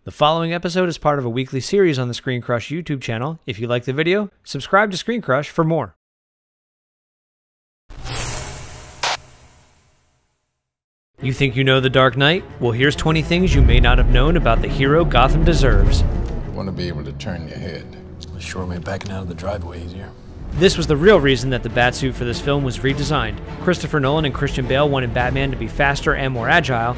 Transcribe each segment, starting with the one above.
The following episode is part of a weekly series on the ScreenCrush YouTube channel. If you like the video, subscribe to ScreenCrush for more. You think you know The Dark Knight? Well, here's 20 things you may not have known about the hero Gotham deserves. You want to be able to turn your head. It sure made backing out of the driveway easier. This was the real reason that the Batsuit for this film was redesigned. Christopher Nolan and Christian Bale wanted Batman to be faster and more agile,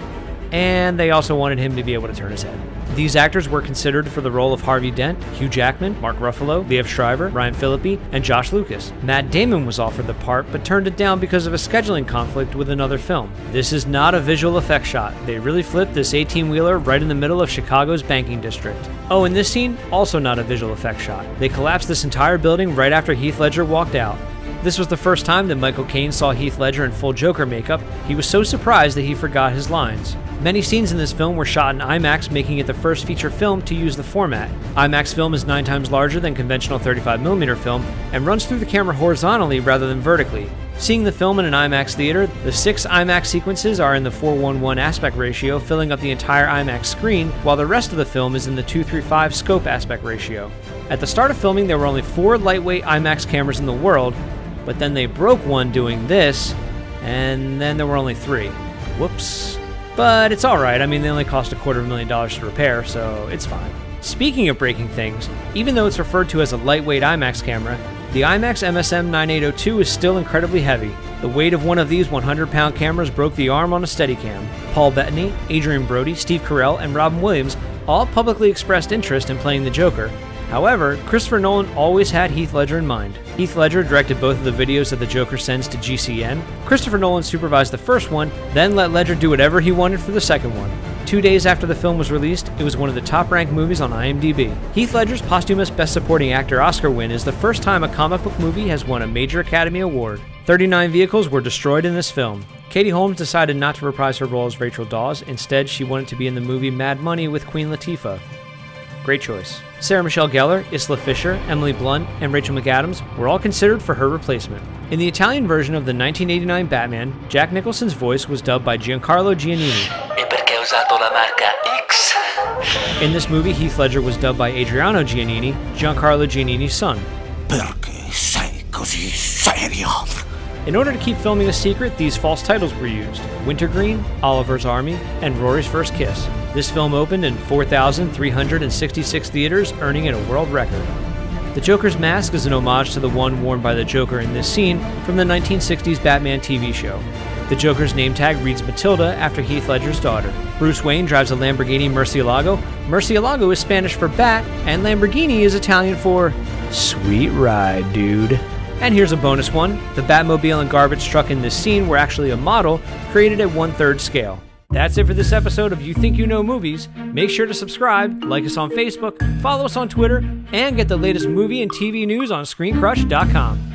and they also wanted him to be able to turn his head. These actors were considered for the role of Harvey Dent, Hugh Jackman, Mark Ruffalo, Liev Schreiber, Ryan Phillippe, and Josh Lucas. Matt Damon was offered the part, but turned it down because of a scheduling conflict with another film. This is not a visual effects shot. They really flipped this 18-wheeler right in the middle of Chicago's banking district. Oh, and this scene, also not a visual effects shot. They collapsed this entire building right after Heath Ledger walked out. This was the first time that Michael Caine saw Heath Ledger in full Joker makeup. He was so surprised that he forgot his lines. Many scenes in this film were shot in IMAX, making it the first feature film to use the format. IMAX film is 9 times larger than conventional 35mm film and runs through the camera horizontally rather than vertically. Seeing the film in an IMAX theater, the 6 IMAX sequences are in the 4:1:1 aspect ratio, filling up the entire IMAX screen, while the rest of the film is in the 2:3:5 scope aspect ratio. At the start of filming, there were only 4 lightweight IMAX cameras in the world, but then they broke one doing this, and then there were only 3. Whoops. But it's alright, I mean they only cost $250,000 to repair, so it's fine. Speaking of breaking things, even though it's referred to as a lightweight IMAX camera, the IMAX MSM 9802 is still incredibly heavy. The weight of one of these 100-pound cameras broke the arm on a Steadicam. Paul Bettany, Adrian Brody, Steve Carell, and Robin Williams all publicly expressed interest in playing the Joker. However, Christopher Nolan always had Heath Ledger in mind. Heath Ledger directed both of the videos that the Joker sends to GCN. Christopher Nolan supervised the first one, then let Ledger do whatever he wanted for the second one. 2 days after the film was released, it was one of the top-ranked movies on IMDb. Heath Ledger's posthumous Best Supporting Actor Oscar win is the first time a comic book movie has won a major Academy Award. 39 vehicles were destroyed in this film. Katie Holmes decided not to reprise her role as Rachel Dawes. Instead, she wanted to be in the movie Mad Money with Queen Latifah. Great choice. Sarah Michelle Gellar, Isla Fisher, Emily Blunt, and Rachel McAdams were all considered for her replacement. In the Italian version of the 1989 Batman, Jack Nicholson's voice was dubbed by Giancarlo Giannini. E perché ho usato la marca X? In this movie, Heath Ledger was dubbed by Adriano Giannini, Giancarlo Giannini's son. Perché sei così serio? In order to keep filming a secret, these false titles were used: Wintergreen, Oliver's Army, and Rory's First Kiss. This film opened in 4,366 theaters, earning it a world record. The Joker's mask is an homage to the one worn by the Joker in this scene from the 1960s Batman TV show. The Joker's name tag reads Matilda after Heath Ledger's daughter. Bruce Wayne drives a Lamborghini Murcielago. Murcielago is Spanish for bat, and Lamborghini is Italian for sweet ride, dude. And here's a bonus one. The Batmobile and garbage truck in this scene were actually a model created at 1/3 scale. That's it for this episode of You Think You Know Movies. Make sure to subscribe, like us on Facebook, follow us on Twitter, and get the latest movie and TV news on ScreenCrush.com.